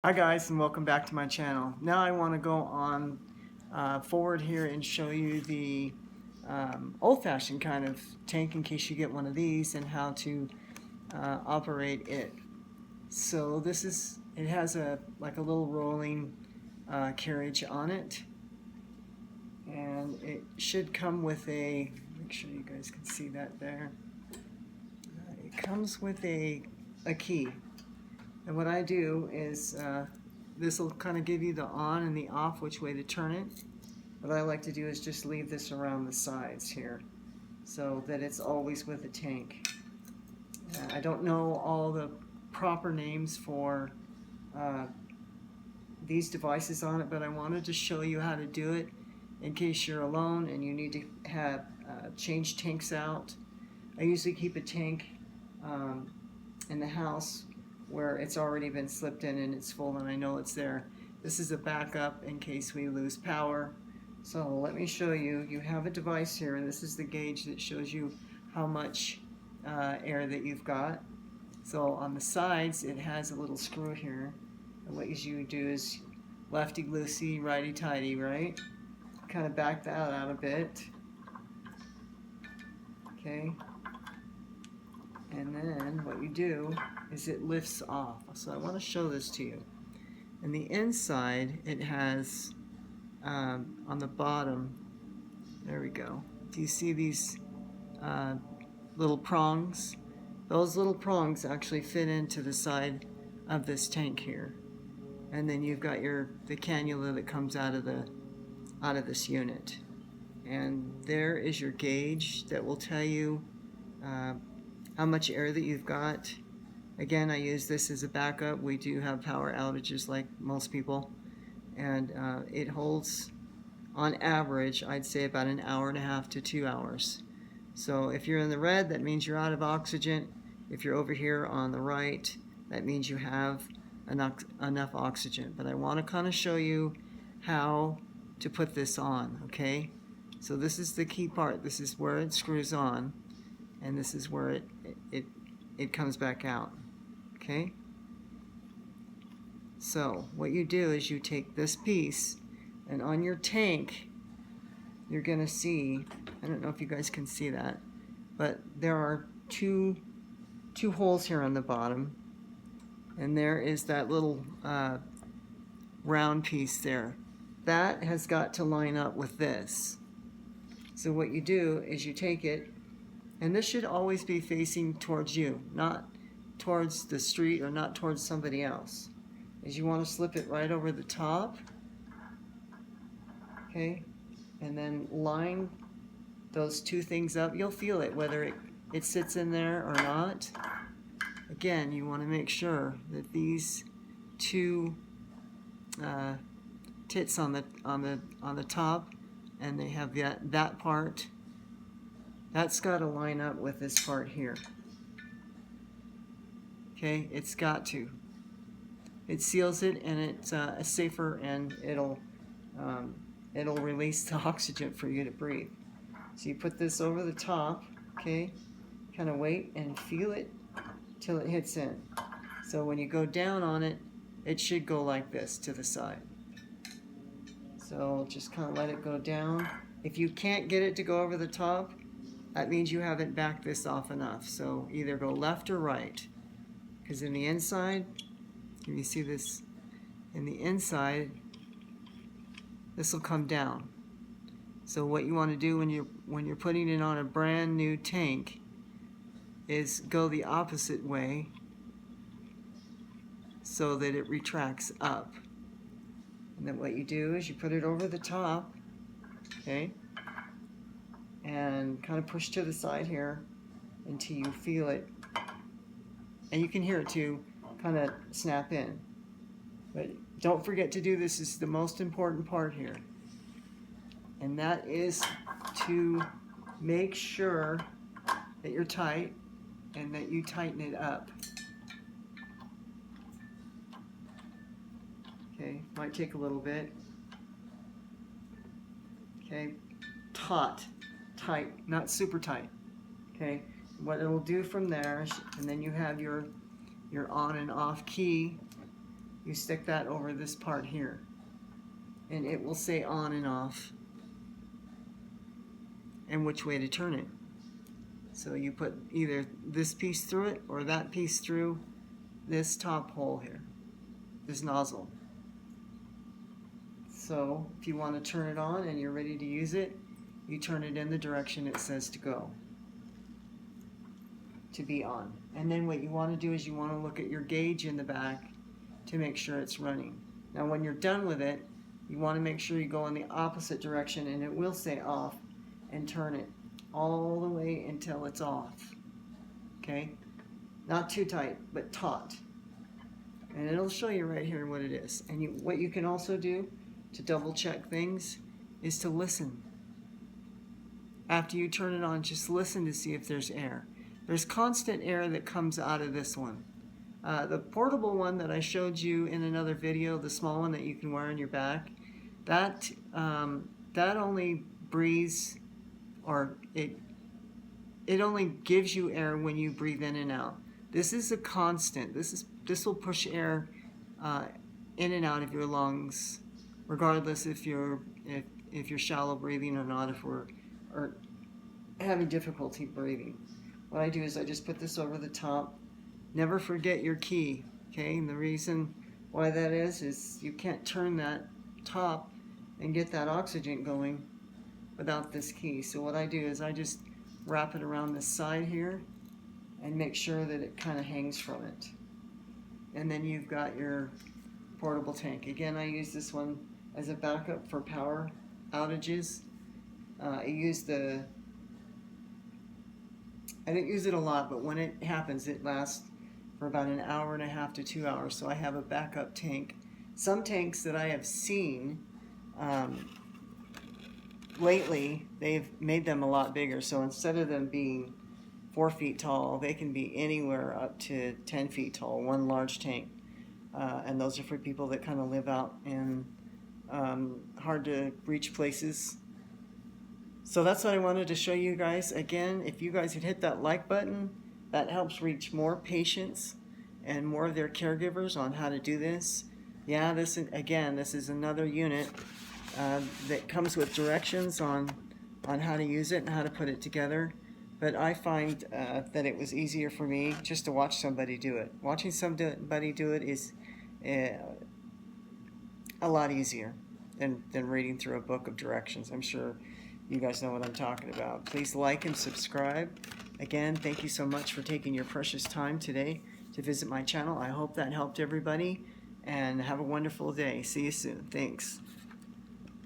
Hi guys, and welcome back to my channel. Now I want to go on forward here and show you the old-fashioned kind of tank in case you get one of these and how to operate it. So it has like a little rolling carriage on it, and it should come with make sure you guys can see that there. It comes with a key. And what I do is, this will kind of give you the on and the off, which way to turn it. What I like to do is just leave this around the sides here so that it's always with the tank. I don't know all the proper names for these devices on it, but I wanted to show you how to do it in case you're alone and you need to have change tanks out. I usually keep a tank in the house where it's already been slipped in and it's full and I know it's there. This is a backup in case we lose power. So let me show you. You have a device here, and this is the gauge that shows you how much air that you've got. So on the sides it has a little screw here, and what you do is lefty loosey, righty tighty, right? Kind of back that out a bit. Okay. And then what you do is it lifts off. So I want to show this to you. And the inside, it has on the bottom, there we go. Do you see these little prongs? Those little prongs actually fit into the side of this tank here. And then you've got the canula that comes out of this unit. And there is your gauge that will tell you how much air that you've got. Again, I use this as a backup. We do have power outages like most people, and it holds, on average, I'd say about an hour and a half to 2 hours. So if you're in the red, that means you're out of oxygen. If you're over here on the right, that means you have enough oxygen. But I want to kind of show you how to put this on, okay? So this is the key part. This is where it screws on, and this is where it comes back out. Okay? So what you do is you take this piece, and on your tank you're gonna see, I don't know if you guys can see that, but there are two holes here on the bottom, and there is that little round piece there. That has got to line up with this. So what you do is you take it, and this should always be facing towards you, not towards the street or not towards somebody else. Is you want to slip it right over the top, okay, and then line those two things up. You'll feel it whether it sits in there or not. Again, you want to make sure that these two tits on the top, and they have that part. That's got to line up with this part here. Okay, it's got to. It seals it, and it's safer, and it'll release the oxygen for you to breathe. So you put this over the top, okay? Kind of wait and feel it till it hits in. So when you go down on it, it should go like this to the side. So just kind of let it go down. If you can't get it to go over the top, that means you haven't backed this off enough. So either go left or right. Because in the inside, can you see this? In the inside, this will come down. So what you want to do when you're putting it on a brand new tank is go the opposite way so that it retracts up. And then what you do is you put it over the top, okay? And kind of push to the side here until you feel it, and you can hear it too kind of snap in. But don't forget to do this. This is the most important part here, and that is to make sure that you're tight and that you tighten it up. Okay, might take a little bit. Okay, tight, not super tight. Okay, what it'll do from there, and then you have your on and off key. you stick that over this part here, and it will say on and off and which way to turn it. So you put either this piece through it or that piece through this top hole here, this nozzle. So if you want to turn it on and you're ready to use it, you turn it in the direction it says to go, to be on. And then what you want to do is you want to look at your gauge in the back to make sure it's running. Now when you're done with it, you want to make sure you go in the opposite direction, and it will say off, and turn it all the way until it's off. Okay? Not too tight, but taut. And it'll show you right here what it is. And what you can also do to double check things is to listen. After you turn it on, just listen to see if there's air. There's constant air that comes out of this one. The portable one that I showed you in another video, the small one that you can wear on your back, that only breathes, or it only gives you air when you breathe in and out. This is a constant. This will push air in and out of your lungs, regardless if you're shallow breathing or not, or having difficulty breathing. What I do is I just put this over the top. Never forget your key, okay? And the reason why that is you can't turn that top and get that oxygen going without this key. So what I do is I just wrap it around this side here and make sure that it kind of hangs from it. And then you've got your portable tank. Again, I use this one as a backup for power outages. I didn't use it a lot, but when it happens, it lasts for about an hour and a half to 2 hours. So I have a backup tank. Some tanks that I have seen lately, they've made them a lot bigger. So instead of them being 4 feet tall, they can be anywhere up to 10 feet tall, one large tank. And those are for people that kind of live out in hard to reach places. So that's what I wanted to show you guys. Again, if you guys had hit that like button, that helps reach more patients and more of their caregivers on how to do this. Yeah, this is another unit that comes with directions on how to use it and how to put it together. But I find that it was easier for me just to watch somebody do it. Watching somebody do it is a lot easier than reading through a book of directions. I'm sure you guys know what I'm talking about. Please like and subscribe. Again, thank you so much for taking your precious time today to visit my channel. I hope that helped everybody, and have a wonderful day. See you soon. Thanks.